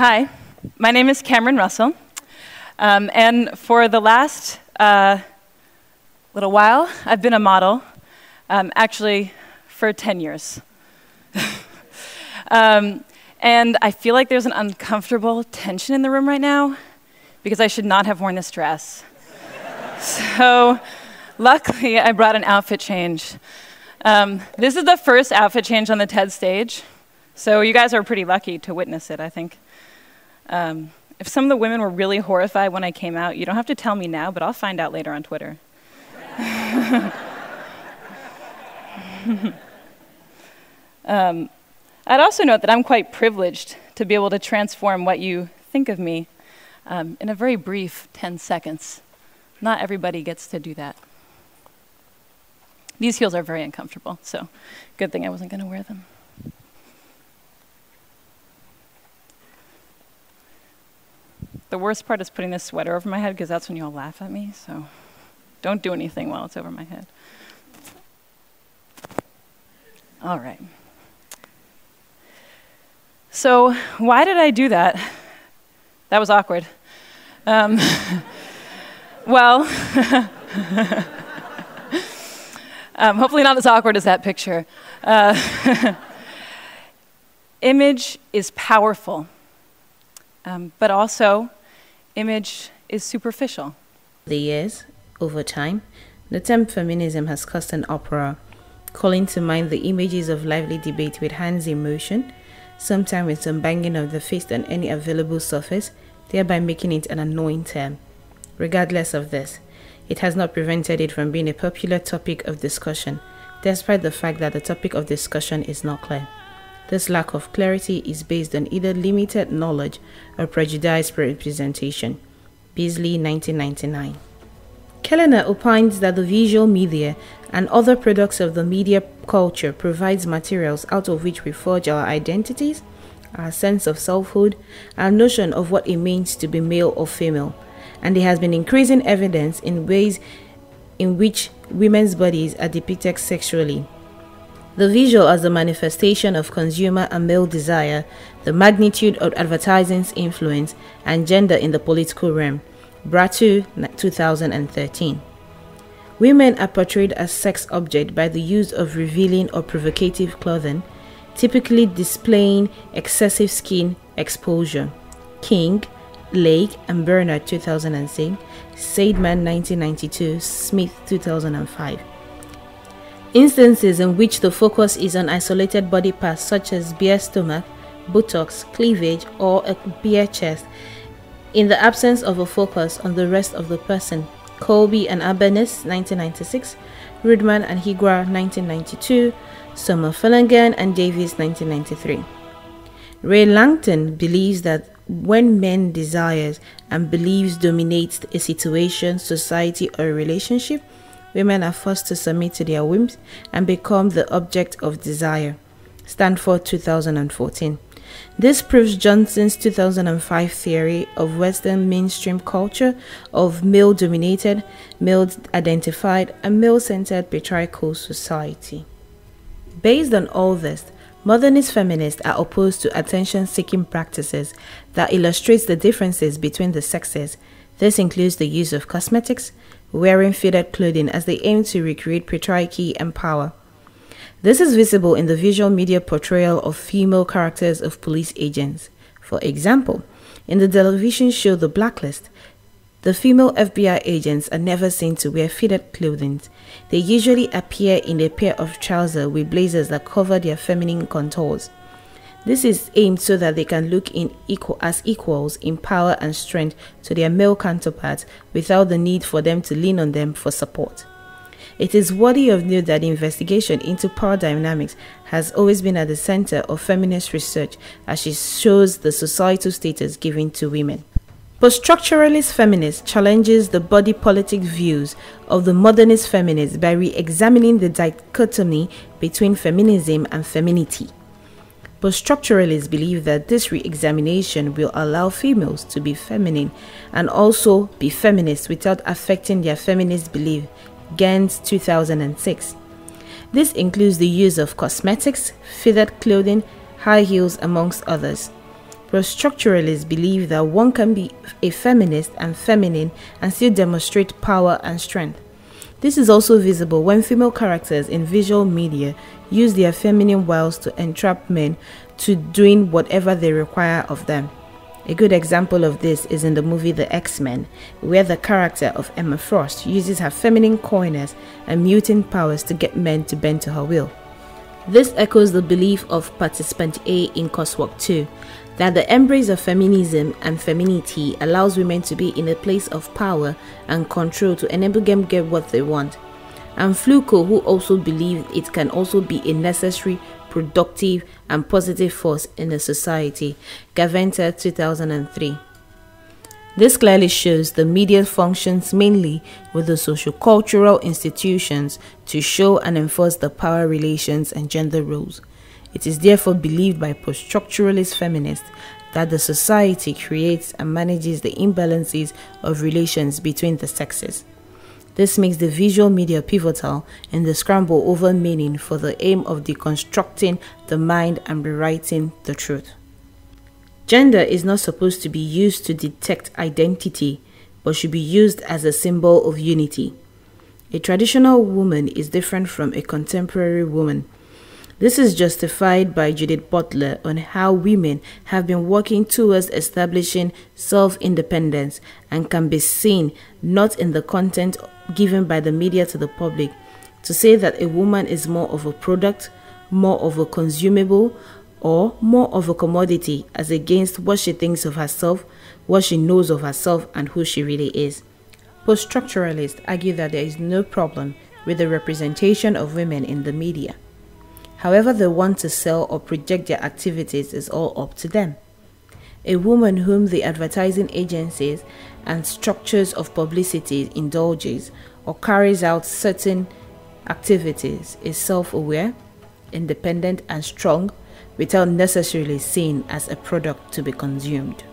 Hi, my name is Cameron Russell, and for the last little while, I've been a model, actually for 10 years. And I feel like there's an uncomfortable tension in the room right now because I should not have worn this dress. So luckily, I brought an outfit change. This is the first outfit change on the TED stage, so you guys are pretty lucky to witness it, I think. If some of the women were really horrified when I came out, you don't have to tell me now, but I'll find out later on Twitter. I'd also note that I'm quite privileged to be able to transform what you think of me in a very brief 10 seconds. Not everybody gets to do that. These heels are very uncomfortable, so good thing I wasn't going to wear them. The worst part is putting this sweater over my head because that's when you all laugh at me, so don't do anything while it's over my head. All right. So why did I do that? That was awkward. Well, hopefully not as awkward as that picture. Image is powerful, but also image is superficial. The years, over time, the term feminism has caused an uproar, calling to mind the images of lively debate with hands in motion, sometimes with some banging of the fist on any available surface, thereby making it an annoying term. Regardless of this, it has not prevented it from being a popular topic of discussion, despite the fact that the topic of discussion is not clear. This lack of clarity is based on either limited knowledge or prejudiced representation. Beasley, 1999. Kellner opines that the visual media and other products of the media culture provides materials out of which we forge our identities, our sense of selfhood, our notion of what it means to be male or female, and there has been increasing evidence in ways in which women's bodies are depicted sexually. The visual as the manifestation of consumer and male desire, the magnitude of advertising's influence, and gender in the political realm. Bratu, 2013. Women are portrayed as sex objects by the use of revealing or provocative clothing, typically displaying excessive skin exposure. King, Lake, and Bernard, 2006. Seidman, 1992. Smith, 2005. Instances in which the focus is on isolated body parts such as bare stomach, buttocks, cleavage, or a bare chest, in the absence of a focus on the rest of the person. Colby and Albanese, 1996, Rudman and Higuera, 1992, Summer Flanagan and Davis, 1993. Ray Langton believes that when men desires and beliefs dominates a situation, society, or a relationship, women are forced to submit to their whims and become the object of desire. Stanford, 2014. This proves Johnson's 2005 theory of Western mainstream culture of male-dominated, male-identified, and male-centered patriarchal society. Based on all this, modernist feminists are opposed to attention-seeking practices that illustrate the differences between the sexes. This includes the use of cosmetics, wearing fitted clothing as they aim to recreate patriarchy and power. This is visible in the visual media portrayal of female characters of police agents. For example, in the television show The Blacklist, the female FBI agents are never seen to wear fitted clothing. They usually appear in a pair of trousers with blazers that cover their feminine contours. This is aimed so that they can look as equals in power and strength to their male counterparts without the need for them to lean on them for support. It is worthy of note that the investigation into power dynamics has always been at the center of feminist research as it shows the societal status given to women. Post-structuralist feminist challenges the body politic views of the modernist feminists by re-examining the dichotomy between feminism and femininity. Post-structuralists believe that this re-examination will allow females to be feminine and also be feminist without affecting their feminist belief. Gans, 2006. This includes the use of cosmetics, fitted clothing, high heels, amongst others. Post-structuralists believe that one can be a feminist and feminine and still demonstrate power and strength. This is also visible when female characters in visual media use their feminine wiles to entrap men to doing whatever they require of them. A good example of this is in the movie The X-Men, where the character of Emma Frost uses her feminine coyness and mutant powers to get men to bend to her will. This echoes the belief of participant A in Coursework 2, that the embrace of feminism and femininity allows women to be in a place of power and control to enable them get what they want. And Foucault, who also believed it can also be a necessary, productive and positive force in a society. Gaventa, 2003. This clearly shows the media functions mainly with the socio-cultural institutions to show and enforce the power relations and gender roles. It is therefore believed by post-structuralist feminists that the society creates and manages the imbalances of relations between the sexes. This makes the visual media pivotal in the scramble over meaning for the aim of deconstructing the mind and rewriting the truth. Gender is not supposed to be used to detect identity, but should be used as a symbol of unity. A traditional woman is different from a contemporary woman. This is justified by Judith Butler on how women have been working towards establishing self-independence and can be seen not in the content given by the media to the public, to say that a woman is more of a product, more of a consumable, or more of a commodity as against what she thinks of herself, what she knows of herself, and who she really is. Post-structuralists argue that there is no problem with the representation of women in the media. However they want to sell or project their activities is all up to them. A woman whom the advertising agencies and structures of publicity indulges or carries out certain activities is self-aware, independent and strong without necessarily seen as a product to be consumed.